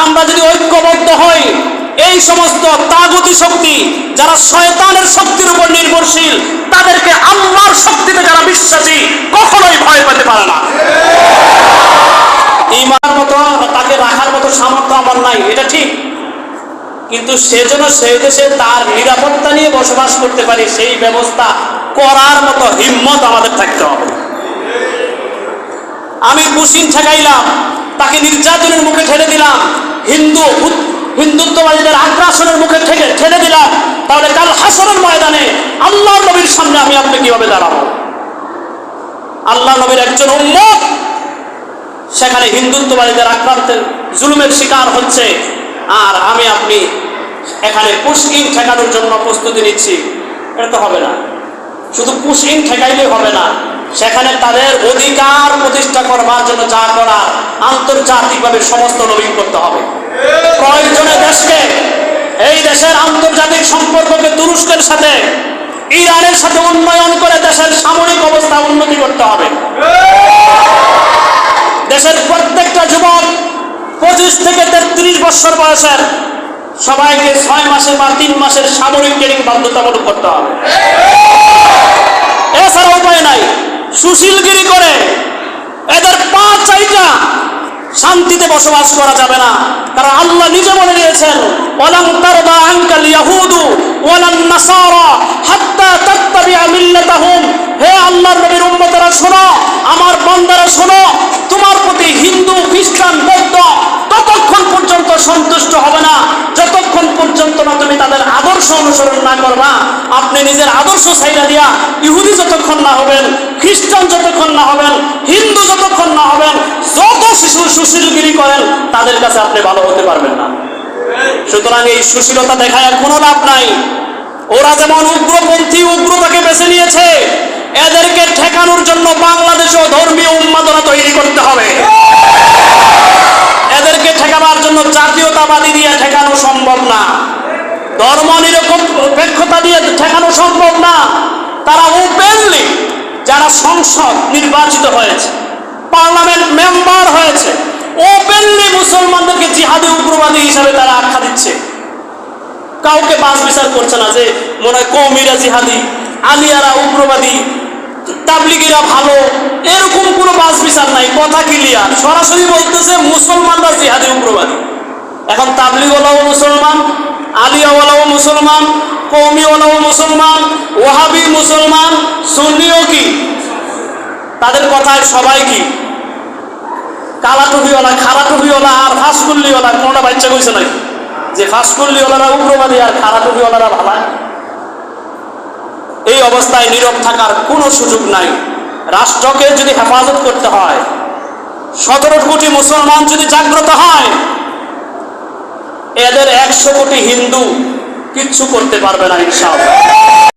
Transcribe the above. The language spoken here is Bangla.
আমরা যদি ঐক্যবদ্ধ হই, এই সমস্ত তাগুতি শক্তি যারা শয়তানের শক্তির উপর নির্ভরশীল, তাদেরকে আল্লাহর শক্তিতে যারা বিশ্বাসী কখনোই ভয় পেতে পারে না। ঈমানের মতো তাকে রাখার মতো সামর্থ্য আমার নাই, এটা ঠিক, কিন্তু সেজন্য সেই দেশে তার নিরাপত্তা নিয়ে বসবাস করতে পারি সেই ব্যবস্থা করার মতো হিম্মত আমাদের থাকতে হবে। আমি পুশিন ঠেকাইলাম, তাকে নির্যাতনের মুখে ঠেলে দিলাম, হিন্দুত্ববাদীদের আগ্রাসনের মুখে ঠেলে দিলাম, তাহলে কাল হাসরের ময়দানে আল্লাহর নবীর সামনে আমি আপনি কিভাবে দাঁড়াবো? আল্লাহ নবীর একজন উম্মত সেখানে হিন্দুত্ববাদীদের আক্রান্তের জুলুমের শিকার হচ্ছে, আর আমি আপনি এখানে পুশকিন ঠেকানোর জন্য প্রস্তুতি নিচ্ছি, এটা তো হবে না। শুধু পুশকিন ঠেকাইলে হবে না, সেখানে তাদের অধিকার প্রতিষ্ঠা করবার জন্য যা করার আন্তর্জাতিকভাবে সমস্ত নবীন করতে হবে। প্রয়োজনে দেশকে, এই দেশের আন্তর্জাতিক সম্পর্ককে তুরস্কের সাথে, ইরানের সাথে উন্নয়ন করে দেশের সামরিক অবস্থা উন্নতি করতে হবে। দেশের প্রত্যেকটা যুবক 25 থেকে 33 বছর বয়সের সবাইকে 6 মাসের বা 3 মাসের সামরিক ট্রেনিং বাধ্যতামূলক করতে হবে। এছাড়া উপায় নাই। সুশীলগিরি করে এদের পা চাইটা শান্তিতে বসবাস করা যাবে না, কারণ আল্লাহ নিজে বলে দিয়েছেন, ওয়ালান তারদা আনকাল ইয়াহুদু ওয়ালান নাসারা হাত্তা তাত্তাবিআ মিল্লাতাহুম। হে আল্লাহর নবীর উম্মতেরা শোনো, আমার বান্দারা শোনো, তোমার প্রতি হিন্দু, খ্রিস্টান, বৌদ্ধ ততক্ষণ পর্যন্ত সন্তুষ্ট হবে না যতক্ষণ পর্যন্ত না তুমি তাদের আদর্শ অনুসরণ না করবা। আপনি নিজের আদর্শ ছাইড়া দিয়া ইহুদি যতক্ষণ না হবেন, খ্রিস্টান যতক্ষণ না হবেন, হিন্দু যতক্ষণ না হবেন, যত সুশীলগিরি করেন তাদের কাছে আপনি ভালো হতে পারবেন না। সুতরাং এই সুশীলতা দেখায় কোনো লাভ নাই। ওরা যেমন উগ্রপন্থী উগ্রতাকে বেছে নিয়েছে, এদেরকে ঠেকানোর জন্য বাংলাদেশেও ধর্মীয় উন্মাদনা তৈরি করতে হবে। এদেরকে ঠেকাবার জন্য জাতীয়তাবাদী দিয়ে ঠেকানো সম্ভব না, ধর্ম নিরপেক্ষতা দিয়ে ঠেকানো সম্ভব না। তারা ওপেনলি, যারা সংসদ নির্বাচিত হয়েছে, পার্লামেন্ট মেম্বার হয়েছে, ওপেনলি মুসলমানদেরকে জিহাদি উগ্রবাদী হিসাবে তারা আখ্যা দিচ্ছে। কাউকে বাস বিচার করছে না যে মনে হয় কওমিরা জিহাদি, আলিয়ারা উগ্রবাদী, তাবলিগীরা ভালো, এরকম কোনো বাস বিচার নাই। কথা ক্লিয়ার, সরাসরি বলতেছে মুসলমানরা জিহাদি উগ্রবাদী। এখন তাবলিগওয়ালাও মুসলমান, আলিয়াওয়ালাও মুসলমান, কওমিওয়ালাও মুসলমান, ওয়াহাবি মুসলমান, সুন্নিও কি, তাদের কথায় সবাই কি কালা টুপিওয়ালা, খাড়া টুপিওয়ালা আর ফাঁসকুল্লিওয়ালা, কোনটা বাচ্চা কইছে নাই যে ফাঁসকুল্লিওয়ালারা উগ্রবাদী আর খাড়া টুপিওয়ালারা ভালো? এই অবস্থায় নীরব থাকার কোনো সুযোগ নাই। রাষ্ট্রকে যদি হেফাজত করতে হয়, 17 কোটি মুসলমান যদি জাগ্রত হয়, এদের 100 কোটি হিন্দু কিচ্ছু করতে পারবে না ইনশাআল্লাহ।